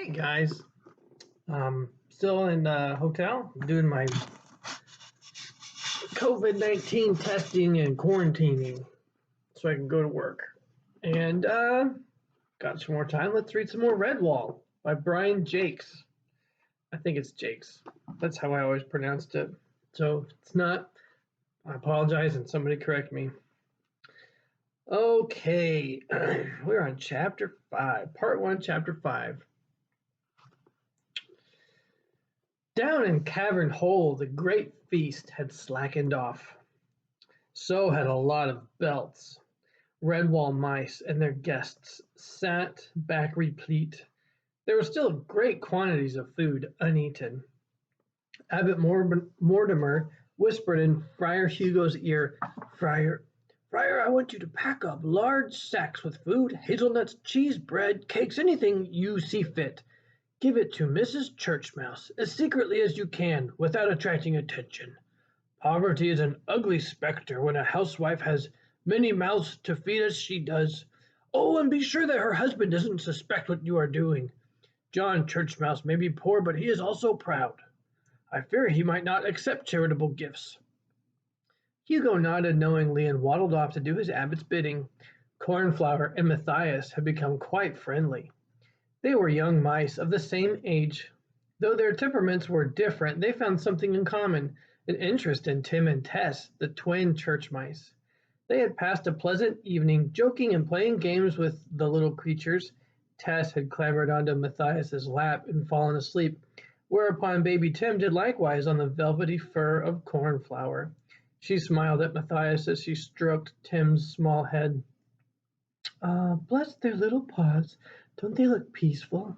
Hey guys, still in the hotel doing my COVID-19 testing and quarantining so I can go to work. And got some more time. Let's read some more Redwall by Brian Jacques. I think it's Jacques. That's how I always pronounced it. So if it's not, I apologize and somebody correct me. Okay, we're on chapter 5, part 1, chapter 5. Down in Cavern Hole the great feast had slackened off. So had a lot of belts. Redwall mice and their guests sat back replete. There were still great quantities of food uneaten. Abbot Mortimer whispered in Friar Hugo's ear, Friar, I want you to pack up large sacks with food, hazelnuts, cheese, bread, cakes, anything you see fit. Give it to Mrs. Churchmouse as secretly as you can without attracting attention. Poverty is an ugly spectre when a housewife has many mouths to feed as she does. Oh, and be sure that her husband doesn't suspect what you are doing. John Churchmouse may be poor, but he is also proud. I fear he might not accept charitable gifts. Hugo nodded knowingly and waddled off to do his abbot's bidding. Cornflower and Matthias had become quite friendly. They were young mice of the same age. Though their temperaments were different, they found something in common, an interest in Tim and Tess, the twin church mice. They had passed a pleasant evening joking and playing games with the little creatures. Tess had clambered onto Matthias's lap and fallen asleep, whereupon baby Tim did likewise on the velvety fur of Cornflower. She smiled at Matthias as she stroked Tim's small head. Bless their little paws. Don't they look peaceful?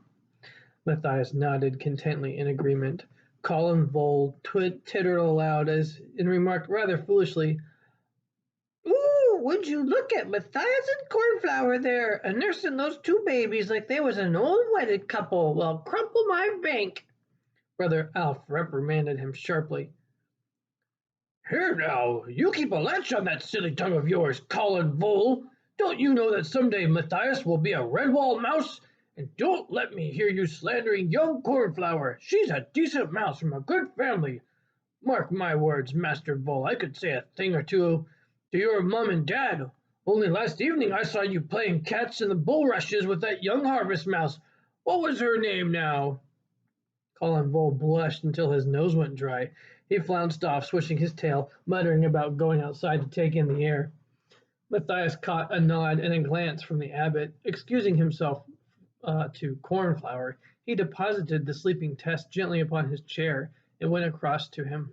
Matthias nodded contently in agreement. Colin Vole tittered aloud and remarked rather foolishly, Ooh, would you look at Matthias and Cornflower there, a nursing those two babies like they was an old wedded couple. Well, crumple my bank. Brother Alf reprimanded him sharply. Here now, you keep a latch on that silly tongue of yours, Colin Vole. Don't you know that someday Matthias will be a Redwall mouse? And don't let me hear you slandering young Cornflower. She's a decent mouse from a good family. Mark my words, Master Vole, I could say a thing or two to your mum and dad. Only last evening I saw you playing cats in the bulrushes with that young harvest mouse. What was her name now? Colin Vole blushed until his nose went dry. He flounced off, swishing his tail, muttering about going outside to take in the air. Matthias caught a nod and a glance from the abbot. Excusing himself to Cornflower, he deposited the sleeping Tess gently upon his chair and went across to him.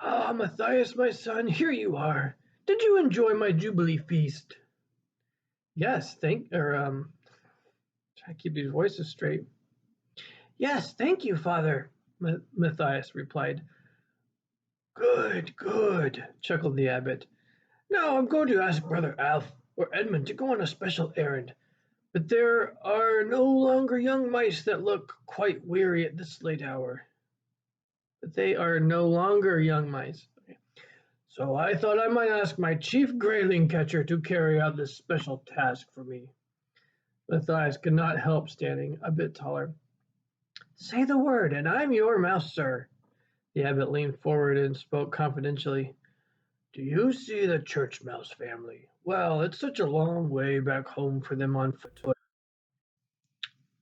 Ah, Matthias, my son, here you are. Did you enjoy my Jubilee feast? Yes, try to keep these voices straight. Yes, thank you, Father, Matthias replied. Good, chuckled the abbot. Now I'm going to ask Brother Alf or Edmund to go on a special errand, but there are no longer young mice that look quite weary at this late hour. But they are no longer young mice. Okay. So I thought I might ask my chief grayling catcher to carry out this special task for me. Matthias could not help standing a bit taller. Say the word, and I'm your mouse, sir. The abbot leaned forward and spoke confidentially. Do you see the church mouse family? Well, it's such a long way back home for them on foot.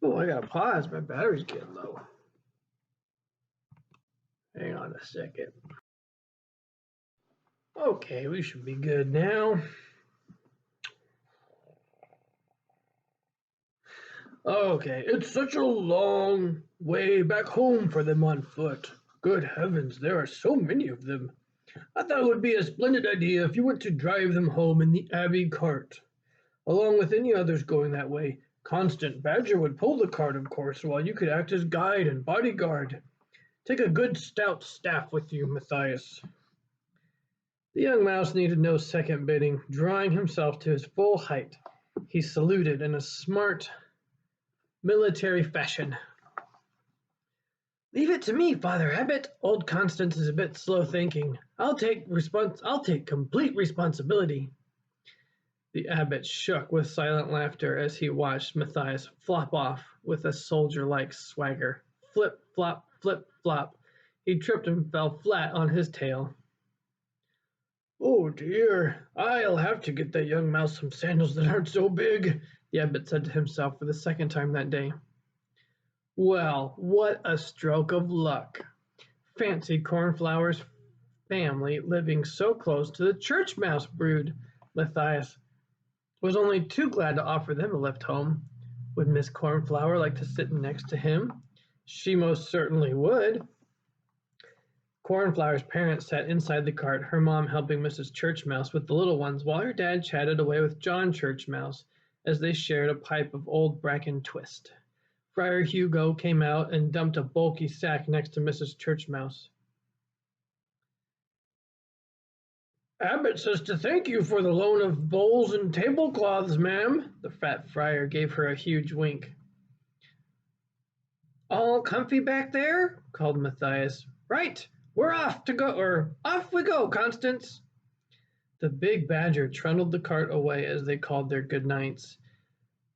Oh, I gotta pause. My battery's getting low. Hang on a second. Okay, we should be good now. Okay, it's such a long way back home for them on foot. Good heavens, there are so many of them. I thought it would be a splendid idea if you were to drive them home in the Abbey cart, along with any others going that way. Constant Badger would pull the cart, of course, while you could act as guide and bodyguard. Take a good stout staff with you, Matthias. The young mouse needed no second bidding. Drawing himself to his full height, he saluted in a smart military fashion. Leave it to me, Father Abbot. Old Constance is a bit slow thinking. I'll take complete responsibility. The abbot shook with silent laughter as he watched Matthias flop off with a soldier-like swagger. Flip, flop, flip, flop. He tripped and fell flat on his tail. "Oh dear, I'll have to get that young mouse some sandals that aren't so big," the abbot said to himself for the second time that day. Well, what a stroke of luck! Fancy Cornflower's family living so close to the church mouse brood. Matthias was only too glad to offer them a lift home. Would Miss Cornflower like to sit next to him? She most certainly would. Cornflower's parents sat inside the cart, her mom helping Mrs. Churchmouse with the little ones, while her dad chatted away with John Churchmouse as they shared a pipe of old bracken twist. Friar Hugo came out and dumped a bulky sack next to Mrs. Churchmouse. "Abbot says to thank you for the loan of bowls and tablecloths, ma'am." The fat friar gave her a huge wink. "All comfy back there?" called Matthias. "Right, we're off to go, or off we go, Constance." The big badger trundled the cart away as they called their good nights.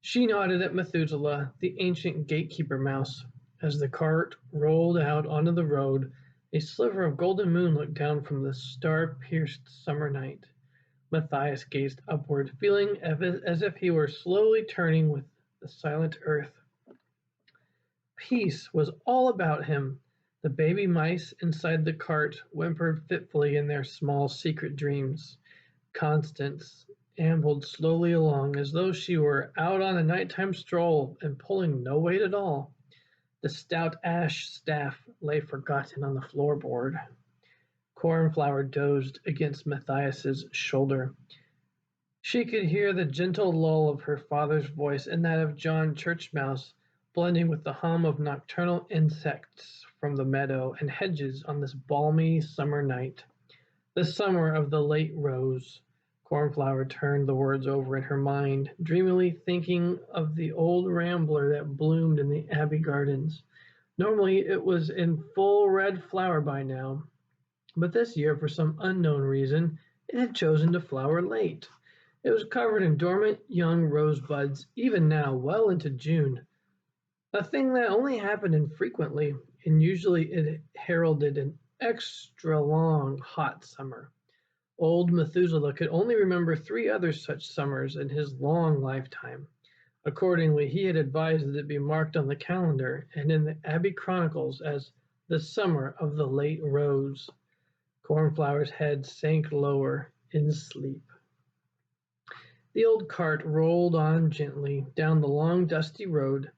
She nodded at Methuselah, the ancient gatekeeper mouse. As the cart rolled out onto the road, a sliver of golden moon looked down from the star-pierced summer night. Matthias gazed upward, feeling as if he were slowly turning with the silent earth. Peace was all about him. The baby mice inside the cart whimpered fitfully in their small secret dreams. Constance ambled slowly along as though she were out on a nighttime stroll and pulling no weight at all. The stout ash staff lay forgotten on the floorboard. Cornflower dozed against Matthias's shoulder. She could hear the gentle lull of her father's voice and that of John Churchmouse blending with the hum of nocturnal insects from the meadow and hedges on this balmy summer night. The summer of the late rose. Cornflower turned the words over in her mind, dreamily thinking of the old rambler that bloomed in the Abbey gardens. Normally it was in full red flower by now, but this year, for some unknown reason, it had chosen to flower late. It was covered in dormant young rosebuds, even now, well into June, a thing that only happened infrequently, and usually it heralded an extra long, hot summer. Old Methuselah could only remember 3 other such summers in his long lifetime. Accordingly, he had advised that it be marked on the calendar and in the Abbey chronicles as the summer of the late rose. Cornflower's head sank lower in sleep. The old cart rolled on gently down the long dusty road.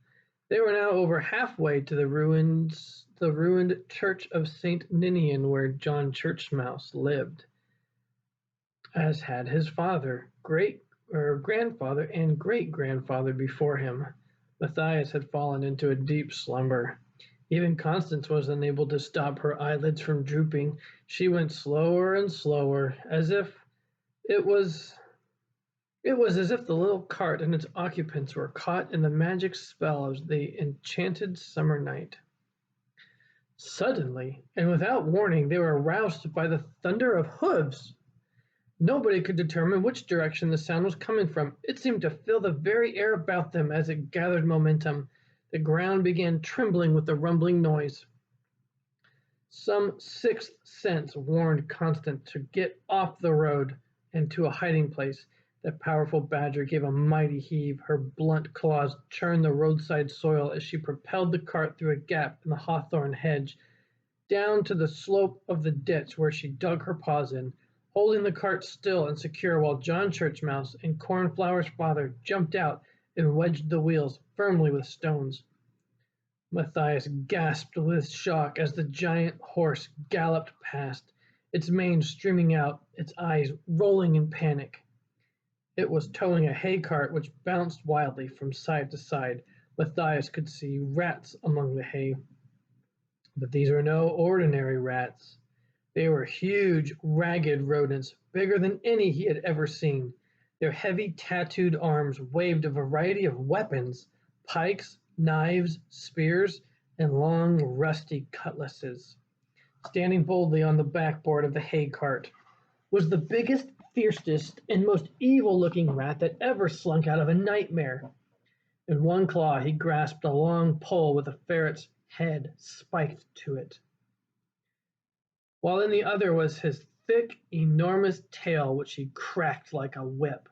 They were now over halfway to the ruined church of St. Ninian where John Churchmouse lived, as had his father, grandfather, and great-grandfather before him. Matthias had fallen into a deep slumber. Even Constance was unable to stop her eyelids from drooping. She went slower and slower, as if it was as if the little cart and its occupants were caught in the magic spell of the enchanted summer night. Suddenly, and without warning, they were aroused by the thunder of hoofs. Nobody could determine which direction the sound was coming from. It seemed to fill the very air about them as it gathered momentum. The ground began trembling with the rumbling noise. Some sixth sense warned Constance to get off the road and to a hiding place. The powerful badger gave a mighty heave. Her blunt claws churned the roadside soil as she propelled the cart through a gap in the hawthorn hedge, down to the slope of the ditch where she dug her paws in, holding the cart still and secure while John Churchmouse and Cornflower's father jumped out and wedged the wheels firmly with stones. Matthias gasped with shock as the giant horse galloped past, its mane streaming out, its eyes rolling in panic. It was towing a hay cart which bounced wildly from side to side. Matthias could see rats among the hay. But these were no ordinary rats. They were huge, ragged rodents, bigger than any he had ever seen. Their heavy, tattooed arms waved a variety of weapons: pikes, knives, spears, and long, rusty cutlasses. Standing boldly on the backboard of the hay cart was the biggest fiercest and most evil-looking rat that ever slunk out of a nightmare. In one claw he grasped a long pole with a ferret's head spiked to it, while in the other was his thick, enormous tail which he cracked like a whip.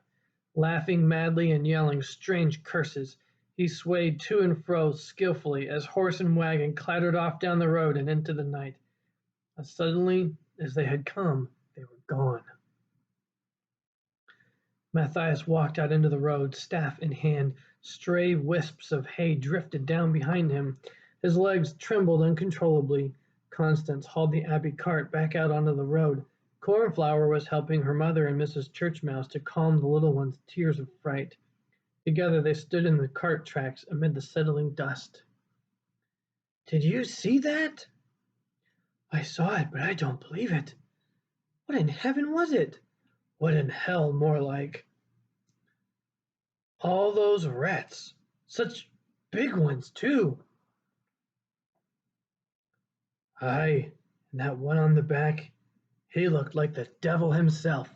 Laughing madly and yelling strange curses, he swayed to and fro skillfully as horse and wagon clattered off down the road and into the night. As suddenly as they had come, they were gone. Matthias walked out into the road, staff in hand. Stray wisps of hay drifted down behind him. His legs trembled uncontrollably. Constance hauled the Abbey cart back out onto the road. Cornflower was helping her mother and Mrs. Churchmouse to calm the little one's tears of fright. Together they stood in the cart tracks amid the settling dust. "Did you see that?" "I saw it, but I don't believe it." "What in heaven was it?" "What in hell, more like." "All those rats. Such big ones, too." "Aye, and that one on the back, he looked like the devil himself."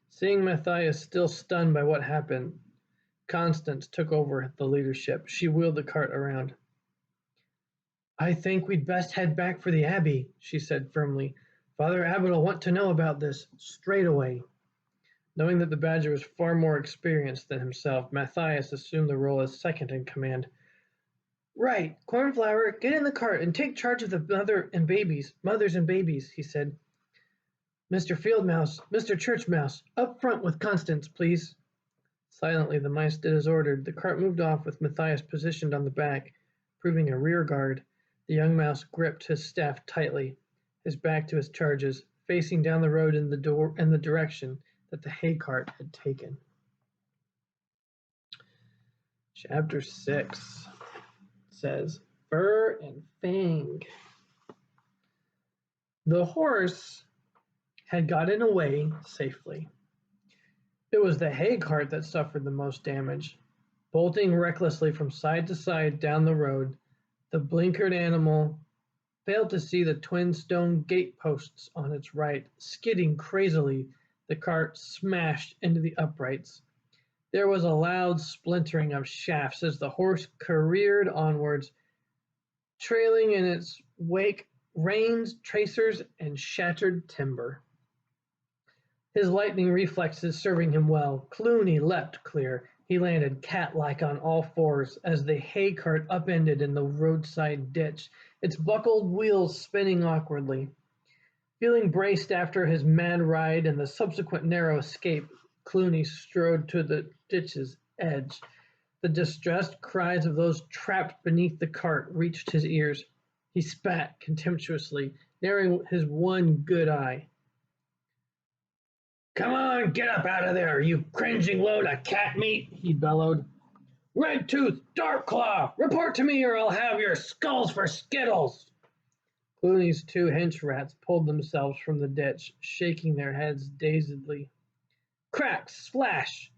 Seeing Matthias still stunned by what happened, Constance took over the leadership. She wheeled the cart around. "I think we'd best head back for the Abbey," she said firmly. "Father Abbot will want to know about this straight away." Knowing that the Badger was far more experienced than himself, Matthias assumed the role as second in command. "Right, Cornflower, get in the cart and take charge of the mothers and babies," he said. "Mr. Fieldmouse, Mr. Churchmouse, up front with Constance, please." Silently the mice did as ordered. The cart moved off with Matthias positioned on the back, proving a rear guard. The young mouse gripped his staff tightly, his back to his charges, facing down the road in the direction that the hay cart had taken. Chapter 6 says, Fur and Fang. The horse had gotten away safely. It was the hay cart that suffered the most damage. Bolting recklessly from side to side down the road, the blinkered animal failed to see the twin stone gate posts on its right. Skidding crazily, the cart smashed into the uprights. There was a loud splintering of shafts as the horse careered onwards, trailing in its wake reins, tracers, and shattered timber. His lightning reflexes serving him well, Clooney leapt clear. He landed cat-like on all fours as the hay cart upended in the roadside ditch, its buckled wheels spinning awkwardly. Feeling braced after his mad ride and the subsequent narrow escape, Clooney strode to the ditch's edge. The distressed cries of those trapped beneath the cart reached his ears. He spat contemptuously, narrowing his one good eye. "Come on, get up out of there, you cringing load of cat meat," he bellowed. "Redtooth, Darkclaw, report to me or I'll have your skulls for skittles." Clooney's two hench rats pulled themselves from the ditch, shaking their heads dazedly. Crack, splash!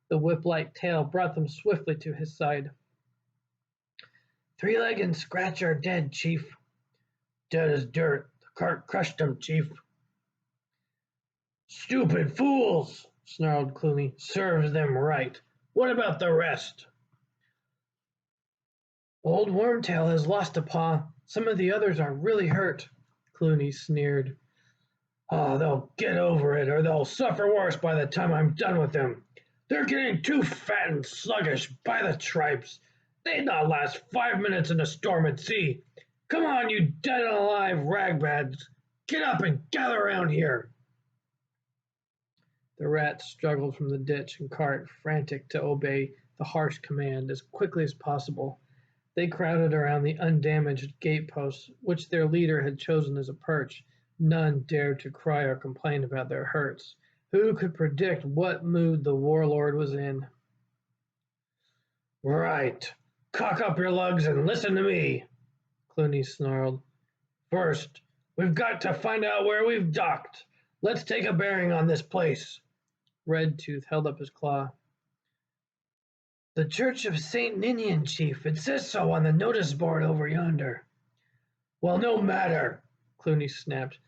The whip-like tail brought them swiftly to his side. "Three-Leg and Scratch are dead, Chief." "Dead as dirt. The cart crushed them, Chief." "Stupid fools!" snarled Clooney. "Serves them right. What about the rest?" "Old Wormtail has lost a paw. Some of the others are really hurt," Clooney sneered. "Oh, they'll get over it, or they'll suffer worse by the time I'm done with them. They're getting too fat and sluggish, by the tripes. They'd not last 5 minutes in a storm at sea. Come on, you dead and alive ragbags. Get up and gather around here." The rats struggled from the ditch and cart, frantic to obey the harsh command as quickly as possible. They crowded around the undamaged gate posts, which their leader had chosen as a perch. None dared to cry or complain about their hurts. Who could predict what mood the warlord was in? "Right. Cock up your lugs and listen to me," Clooney snarled. "First, we've got to find out where we've docked. Let's take a bearing on this place." Redtooth held up his claw. "The Church of St. Ninian, Chief. It says so on the notice board over yonder." "Well, no matter," Clooney snapped.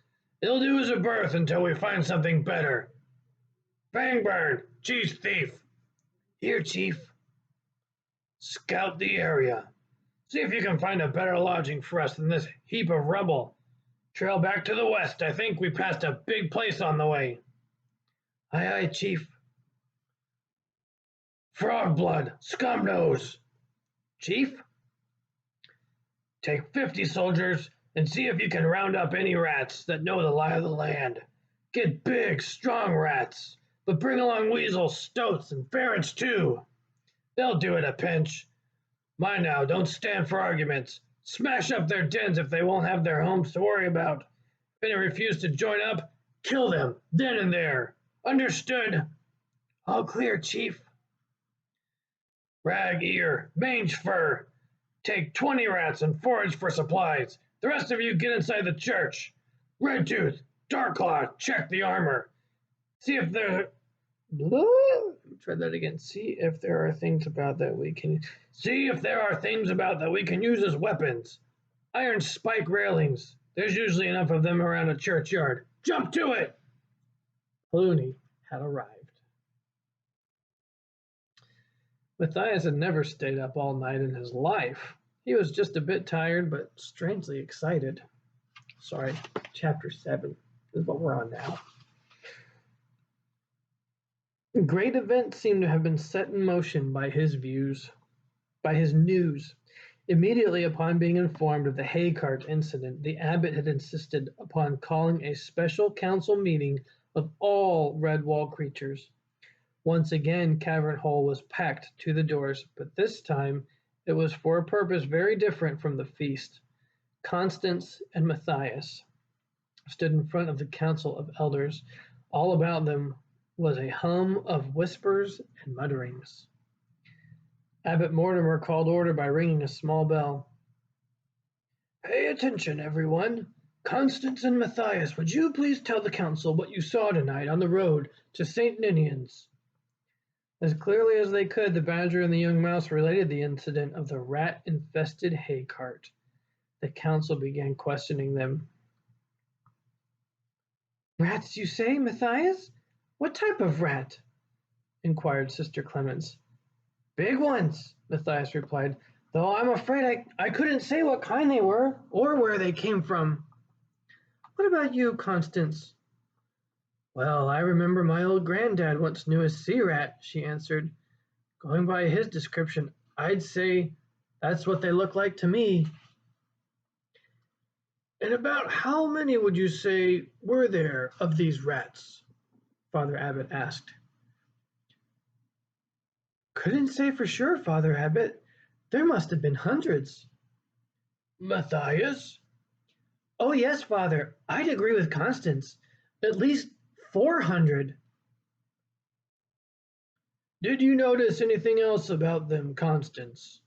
"It'll do as a berth until we find something better. Fangburn, cheese thief. Here, Chief. Scout the area. See if you can find a better lodging for us than this heap of rubble. Trail back to the west. I think we passed a big place on the way. Aye, aye, Chief. Frog blood, scum nose. Chief, take 50 soldiers and see if you can round up any rats that know the lie of the land. Get big, strong rats, but bring along weasels, stoats, and ferrets too. They'll do at a pinch. Mind now, don't stand for arguments. Smash up their dens if they won't have their homes to worry about. If they refuse to join up, kill them then and there. Understood? All clear, Chief. Rag ear, mange fur. Take 20 rats and forage for supplies. The rest of you get inside the church. Red Tooth, Darklaw, check the armor. See if there. Blah. Try that again. See if there are things about that we can. See if there are things about that we can use as weapons. Iron spike railings. There's usually enough of them around a churchyard. Jump to it! Clooney had arrived. Matthias had never stayed up all night in his life. He was just a bit tired, but strangely excited. Sorry, chapter 7 is what we're on now. A great event seemed to have been set in motion by his news. Immediately upon being informed of the hay cart incident, the abbot had insisted upon calling a special council meeting of all Redwall creatures. Once again, Cavern Hole was packed to the doors, but this time it was for a purpose very different from the feast. Constance and Matthias stood in front of the council of elders. All about them was a hum of whispers and mutterings. Abbot Mortimer called order by ringing a small bell. Pay attention, everyone. Constance and Matthias, would you please tell the council what you saw tonight on the road to St. Ninian's? As clearly as they could, the badger and the young mouse related the incident of the rat-infested hay cart. The council began questioning them. Rats, you say, Matthias? What type of rat? Inquired Sister Clemens. Big ones, Matthias replied, though I'm afraid I couldn't say what kind they were or where they came from. What about you, Constance? Well, I remember my old granddad once knew a sea rat, she answered. Going by his description, I'd say that's what they look like to me. And about how many would you say were there of these rats? Father Abbot asked. Couldn't say for sure, Father Abbot. There must have been hundreds. Matthias? Oh, yes, Father. I'd agree with Constance. At least 400. Did you notice anything else about them, Constance?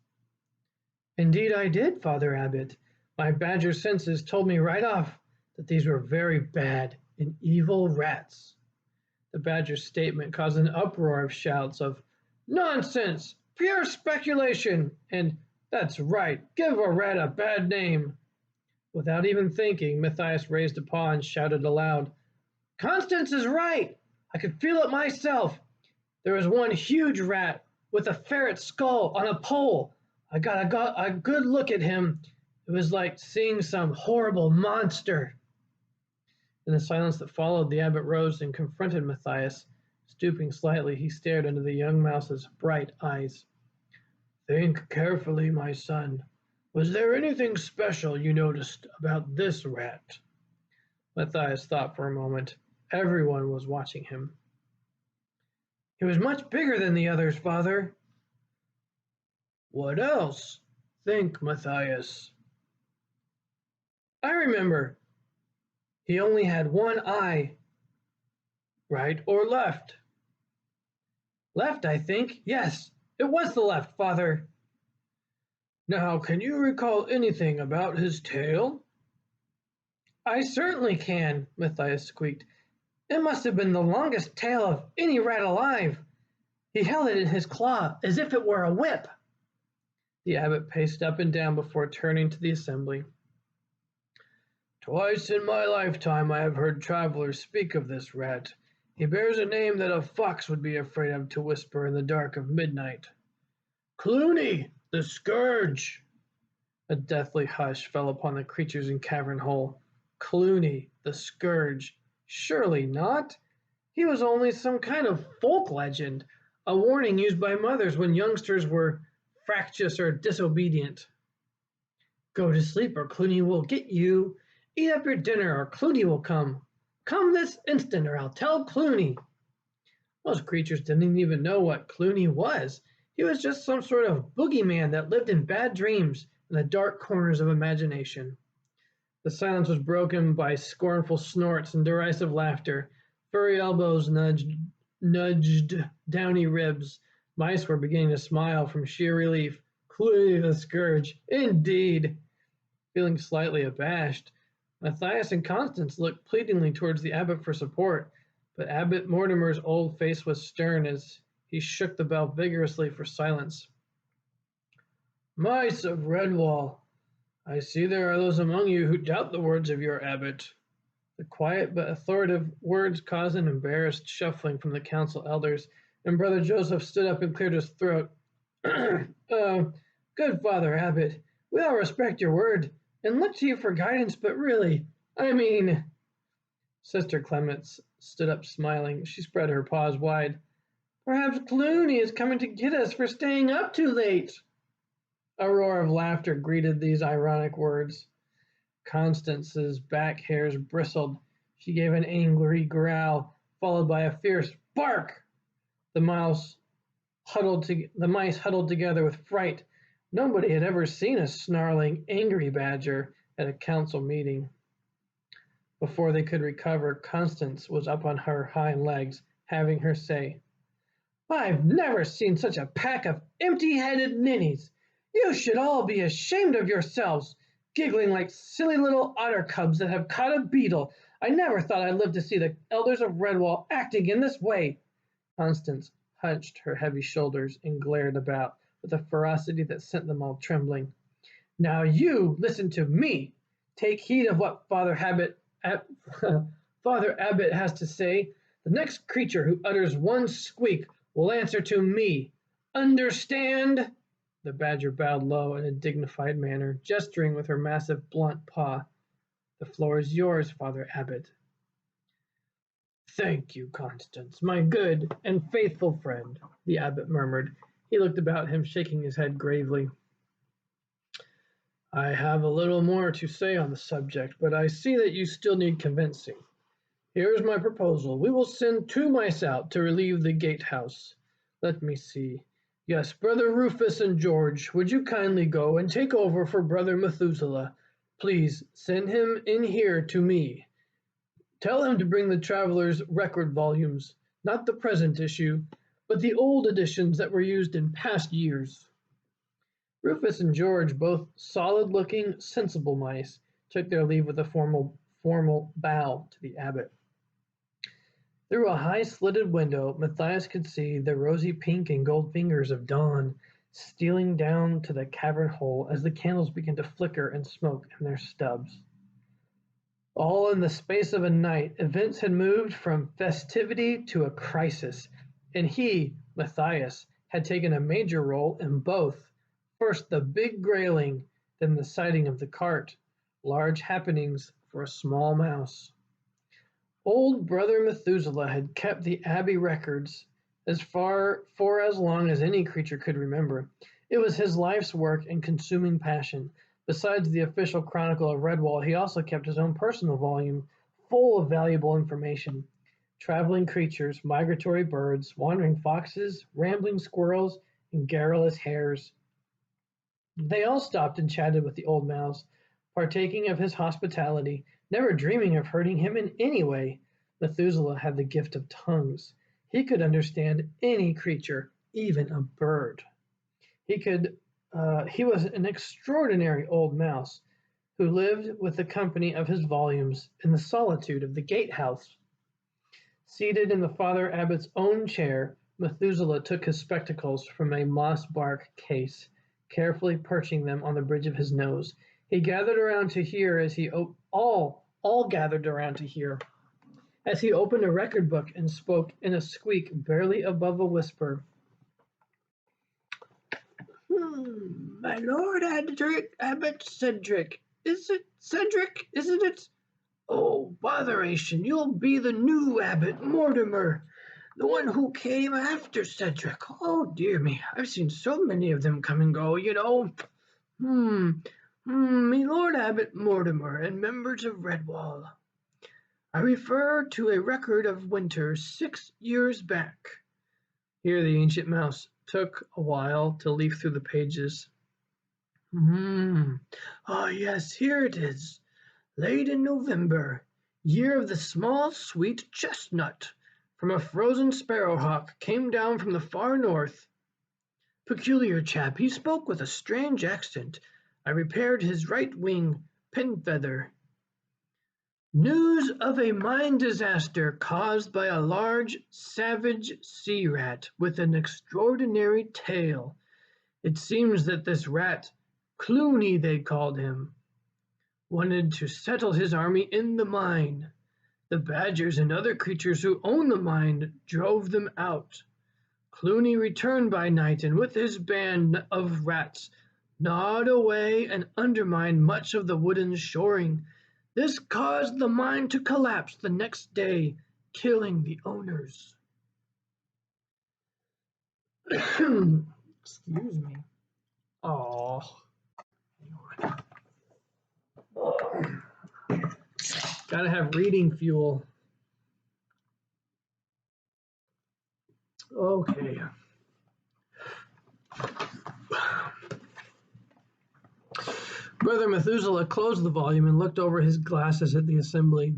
Indeed I did, Father Abbot. My badger senses told me right off that these were very bad and evil rats. The badger's statement caused an uproar of shouts of, Nonsense! Pure speculation! And, that's right, give a rat a bad name. Without even thinking, Matthias raised a paw and shouted aloud, Constance is right! I could feel it myself. There was one huge rat with a ferret skull on a pole. I got a good look at him. It was like seeing some horrible monster. In the silence that followed, the abbot rose and confronted Matthias. Stooping slightly, he stared into the young mouse's bright eyes. Think carefully, my son. Was there anything special you noticed about this rat? Matthias thought for a moment. Everyone was watching him. He was much bigger than the others, Father. What else? Think, Matthias. I remember. He only had one eye. Right or left? Left, I think. Yes, it was the left, Father. Now, can you recall anything about his tail? I certainly can, Matthias squeaked. It must have been the longest tail of any rat alive. He held it in his claw as if it were a whip. The abbot paced up and down before turning to the assembly. Twice in my lifetime I have heard travelers speak of this rat, He bears a name that a fox would be afraid of to whisper in the dark of midnight. Clooney, the Scourge! A deathly hush fell upon the creatures in Cavern Hole. Clooney, the Scourge. Surely not. He was only some kind of folk legend, a warning used by mothers when youngsters were fractious or disobedient. Go to sleep or Clooney will get you. Eat up your dinner or Clooney will come. Come this instant or I'll tell Clooney. Most creatures didn't even know what Clooney was. He was just some sort of boogeyman that lived in bad dreams in the dark corners of imagination. The silence was broken by scornful snorts and derisive laughter. Furry elbows nudged downy ribs. Mice were beginning to smile from sheer relief. Clooney the Scourge, indeed! Feeling slightly abashed, Matthias and Constance looked pleadingly towards the abbot for support, but Abbot Mortimer's old face was stern as he shook the bell vigorously for silence. Mice of Redwall, I see there are those among you who doubt the words of your abbot. The quiet but authoritative words caused an embarrassed shuffling from the council elders, and Brother Joseph stood up and cleared his throat. Good Father Abbot, we all respect your word and look to you for guidance, but really, I mean... Sister Clements stood up smiling. She spread her paws wide. Perhaps Clooney is coming to get us for staying up too late. A roar of laughter greeted these ironic words. Constance's back hairs bristled. She gave an angry growl, followed by a fierce bark. The mice huddled together with fright. Nobody had ever seen a snarling, angry badger at a council meeting. Before they could recover, Constance was up on her hind legs, having her say, I've never seen such a pack of empty-headed ninnies. You should all be ashamed of yourselves, giggling like silly little otter cubs that have caught a beetle. I never thought I'd live to see the elders of Redwall acting in this way. Constance hunched her heavy shoulders and glared about with a ferocity that sent them all trembling. Now you listen to me. Take heed of what Father Abbot has to say. The next creature who utters one squeak will answer to me. Understand? The badger bowed low in a dignified manner, gesturing with her massive blunt paw. The floor is yours, Father Abbot. Thank you, Constance, my good and faithful friend, the abbot murmured. He looked about him, shaking his head gravely. I have a little more to say on the subject, but I see that you still need convincing. Here's my proposal. We will send 2 mice out to relieve the gatehouse. Let me see. Yes, Brother Rufus and George, would you kindly go and take over for Brother Methuselah? Please send him in here to me. Tell him to bring the Traveler's record volumes, not the present issue, but the old editions that were used in past years. Rufus and George, both solid-looking, sensible mice, took their leave with a formal bow to the abbot. Through a high-slitted window, Matthias could see the rosy pink and gold fingers of dawn stealing down to the cavern hole as the candles began to flicker and smoke in their stubs. All in the space of a night, events had moved from festivity to a crisis, and he, Matthias, had taken a major role in both. First the big grayling, then the sighting of the cart. Large happenings for a small mouse. Old Brother Methuselah had kept the Abbey records for as long as any creature could remember. It was his life's work and consuming passion. Besides the official chronicle of Redwall, he also kept his own personal volume, full of valuable information. Traveling creatures, migratory birds, wandering foxes, rambling squirrels, and garrulous hares. They all stopped and chatted with the old mouse, partaking of his hospitality, never dreaming of hurting him in any way. Methuselah had the gift of tongues. He could understand any creature, even a bird. He was an extraordinary old mouse who lived with the company of his volumes in the solitude of the gatehouse. Seated in the Father Abbot's own chair, Methuselah took his spectacles from a moss-bark case, carefully perching them on the bridge of his nose. He gathered around to hear as he all gathered around to hear as he opened a record book and spoke in a squeak barely above a whisper. My lord Abbot Cedric. Is it Cedric, isn't it? Oh, botheration, you'll be the new Abbot Mortimer, the one who came after Cedric. Oh, dear me, I've seen so many of them come and go, you know. Me Lord Abbot Mortimer and members of Redwall. I refer to a record of winter 6 years back. Here the ancient mouse took a while to leaf through the pages. Ah, yes, here it is. Late in November, year of the small sweet chestnut, from a frozen sparrowhawk came down from the far north. Peculiar chap, he spoke with a strange accent. I repaired his right wing pin feather. News of a mine disaster caused by a large, savage sea rat with an extraordinary tail. It seems that this rat, Clooney they called him, wanted to settle his army in the mine. The badgers and other creatures who own the mine drove them out. Clooney returned by night and with his band of rats gnawed away and undermined much of the wooden shoring. This caused the mine to collapse the next day, killing the owners. Excuse me. Oh. Gotta have reading fuel. Okay. Brother Methuselah closed the volume and looked over his glasses at the assembly.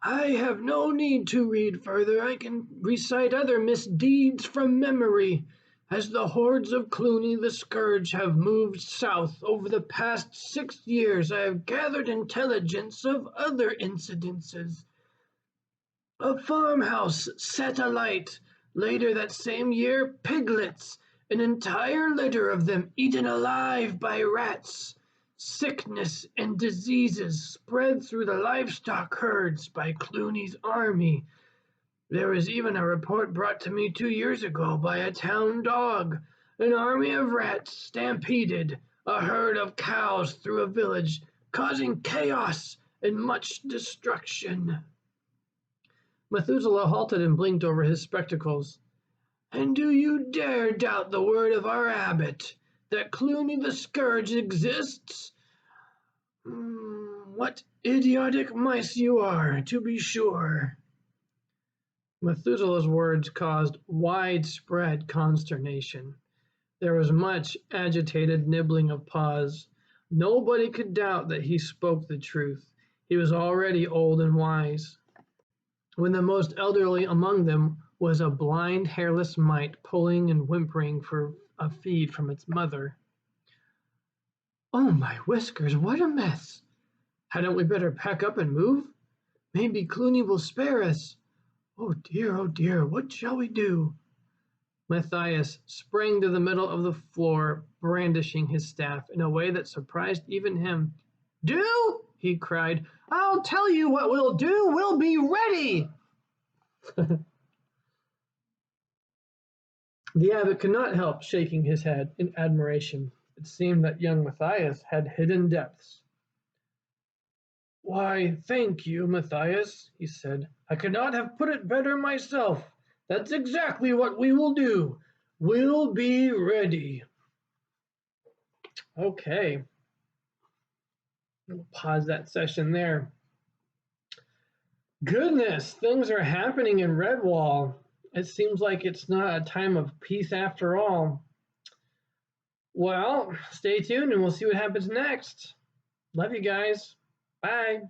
I have no need to read further. I can recite other misdeeds from memory. As the hordes of Clooney the Scourge have moved south over the past 6 years, I have gathered intelligence of other incidences. A farmhouse set alight. Later that same year, piglets, an entire litter of them eaten alive by rats. Sickness and diseases spread through the livestock herds by Clooney's army. There was even a report brought to me 2 years ago by a town dog. An army of rats stampeded a herd of cows through a village, causing chaos and much destruction. Methuselah halted and blinked over his spectacles. And do you dare doubt the word of our abbot, that Clooney the Scourge exists? What idiotic mice you are, to be sure. Methuselah's words caused widespread consternation. There was much agitated nibbling of paws. Nobody could doubt that he spoke the truth. He was already old and wise. When the most elderly among them was a blind, hairless mite pulling and whimpering for a feed from its mother. Oh, my whiskers, what a mess! Hadn't we better pack up and move? Maybe Clooney will spare us. Oh dear, what shall we do? Matthias sprang to the middle of the floor, brandishing his staff in a way that surprised even him. Do? He cried. I'll tell you what we'll do. We'll be ready. The abbot could not help shaking his head in admiration. It seemed that young Matthias had hidden depths. Why, thank you, Matthias, he said. I could not have put it better myself. That's exactly what we will do. We'll be ready. Okay. We'll pause that session there. Goodness, things are happening in Redwall. It seems like it's not a time of peace after all. Well, stay tuned and we'll see what happens next. Love you guys. Bye.